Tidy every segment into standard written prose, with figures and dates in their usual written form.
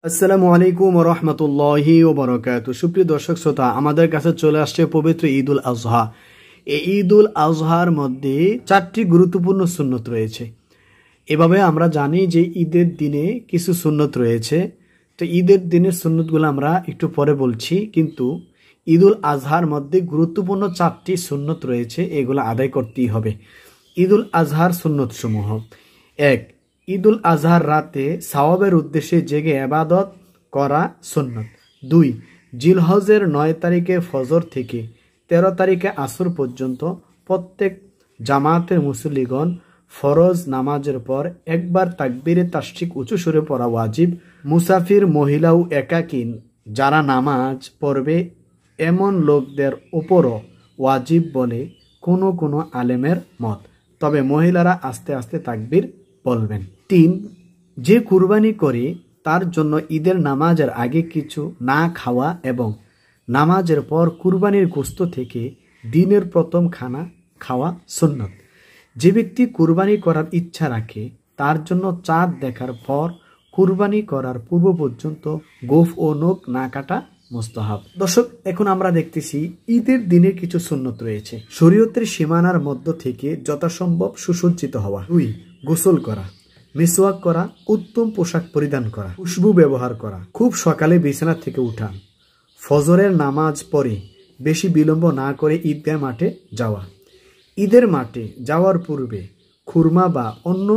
আসসালামু আলাইকুম ওয়া রাহমাতুল্লাহি ওয়া বারাকাতুহু। সুপ্রিয় দর্শক শ্রোতা, আমাদের কাছে চলে আসছে পবিত্র ঈদুল আজহা। এই ঈদুল আজহার মধ্যে 4টি গুরুত্বপূর্ণ সুন্নত রয়েছে। এভাবে আমরা জানি যে ঈদের দিনে কিছু সুন্নত রয়েছে। তো ঈদের দিনের সুন্নতগুলো আমরা একটু পরে বলছি, কিন্তু ঈদুল আজহার মধ্যে গুরুত্বপূর্ণ 4টি সুন্নত রয়েছে, এগুলো আদায় করতেই হবে। ঈদুল আজহার সুন্নত সমূহ: 1. ঈদুল আজহার রাতে সওয়াবের উদ্দেশ্যে জেগে ইবাদত করা সুন্নত। 2. জিলহজের 9 তারিখে ফজর থেকে 13 তারিখে আসর পর্যন্ত প্রত্যেক জামাতের মুসল্লিগণ ফরজ নামাজের পর একবার তাকবীরে তাশরিক উঁচু সুরে পড়া ওয়াজিব। মুসাফির, মহিলা ও একাকী যারা নামাজ পড়বে এমন লোকদের উপরও ওয়াজিব বলে কোনো কোনো আলেমের মত, তবে মহিলারা আস্তে আস্তে তাকবীর বলবেন। 3. যে কুরবানি করে তার জন্য ঈদের নামাজের আগে কিছু না খাওয়া এবং নামাজের পর কুরবানির গোশত থেকে দিনের প্রথম খানা খাওয়া সুন্নত। যে ব্যক্তি কুরবানি করার ইচ্ছা রাখে তার জন্য চাঁদ দেখার পর কুরবানি করার পূর্ব পর্যন্ত গোফ ও নখ না কাটা মুস্তাহাব। দর্শক, এখন আমরা দেখতেছি ঈদের দিনে কিছু সুন্নত রয়েছে। শরীয়তের সীমানার মধ্য থেকে যথাসম্ভব সুসজ্জিত হওয়া। 2. গোসল করা, মিসওয়াক করা, উত্তম পোশাক পরিধান করা, খুশবু ব্যবহার করা, খুব সকালে বিছানা থেকে উঠা, ফজরের নামাজ পড়ে বেশি বিলম্ব না করে ঈদগাহ মাঠে যাওয়া, ঈদের মাঠে যাওয়ার পূর্বে খুরমা বা অন্য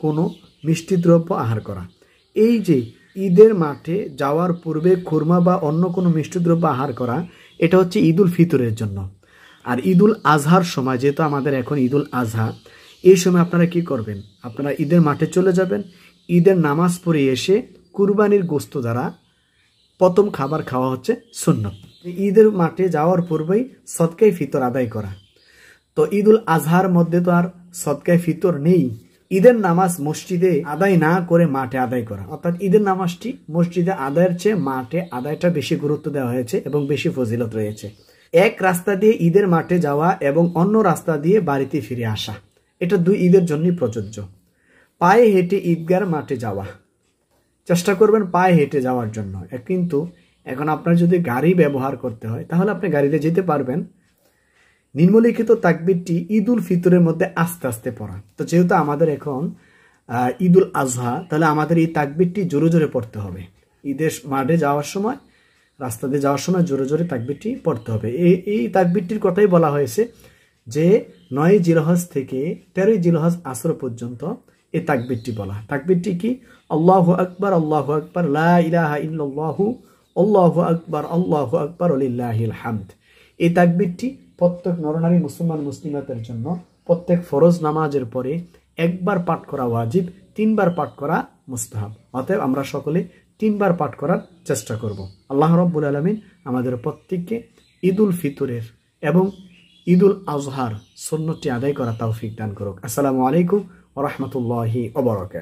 কোনো মিষ্টিদ্রব্য আহার করা। এই যে ঈদের মাঠে যাওয়ার পূর্বে খুরমা বা অন্য কোনো মিষ্টিদ্রব্য আহার করা, এটা হচ্ছে ঈদুল ফিতরের জন্য। আর ঈদুল আজহার সময়, যেহেতু আমাদের এখন ঈদুল আজহা, এই সময় আপনারা কি করবেন? আপনারা ঈদের মাঠে চলে যাবেন, ঈদের নামাজ পড়ে এসে কুরবানির গোশত দ্বারা প্রথম খাবার খাওয়া হচ্ছে সুন্নত। ঈদের মাঠে যাওয়ার পূর্বেই সদকায়ে ফিতর আদায় করা। তো ঈদুল আজহার মধ্যে তো আর সদকায়ে ফিতর নেই। ঈদের নামাজ মসজিদে আদায় না করে মাঠে আদায় করা, অর্থাৎ ঈদের নামাজটি মসজিদে আদায়ের চেয়ে মাঠে আদায়টা বেশি গুরুত্ব দেওয়া হয়েছে এবং বেশি ফজিলত রয়েছে। এক রাস্তা দিয়ে ঈদের মাঠে যাওয়া এবং অন্য রাস্তা দিয়ে বাড়িতে ফিরে আসা, এটা 2 ঈদের জন্যই প্রযোজ্য। পায়ে হেঁটে ঈদগার মাঠে যাওয়া, চেষ্টা করবেন পায়ে হেঁটে যাওয়ার জন্য। কিন্তু এখন আপনার যদি গাড়ি ব্যবহার করতে হয় তাহলে আপনি গাড়িতে যেতে পারবেন। নিম্নলিখিত তাকবীরটি ঈদুল ফিতরের মধ্যে আস্তে আস্তে পড়া। তো যেহেতু আমাদের এখন ঈদুল আজহা, তাহলে আমাদের এই তাকবীরটি জোরে জোরে পড়তে হবে। ঈদের মাঠে যাওয়ার সময়, রাস্তা দিয়ে যাওয়ার সময় জোরে জোরে তাকবীরটি পড়তে হবে। এই তাকবীরটির কথাই বলা হয়েছে যে 9 জিলহজ থেকে 13 জিলহজ আসর পর্যন্ত এই তাকবীরটি বলা। তাকবীরটি কি? আল্লাহু আকবার, আল্লাহু আকবার, লা ইলাহা ইল্লাল্লাহু, আল্লাহু আকবার, আল্লাহু আকবার, লিল্লাহিল হামদ। এই তাকবীরটি প্রত্যেক নরনারী মুসলমান মুসলিমাতের জন্য প্রত্যেক ফরজ নামাজের পরে একবার পাঠ করা ওয়াজিব, 3 বার পাঠ করা মুস্তাহাব। অতএব আমরা সকলে 3 বার পাঠ করার চেষ্টা করব। আল্লাহ রাব্বুল আলামিন আমাদের প্রত্যেককে ঈদুল ফিতরের এবং ঈদুল আজহার সুন্নতটি আদায় করা তৌফিক দান করুক। আসসালামু আলাইকুম ওয়া রাহমাতুল্লাহি ওয়া বারাকাতুহু।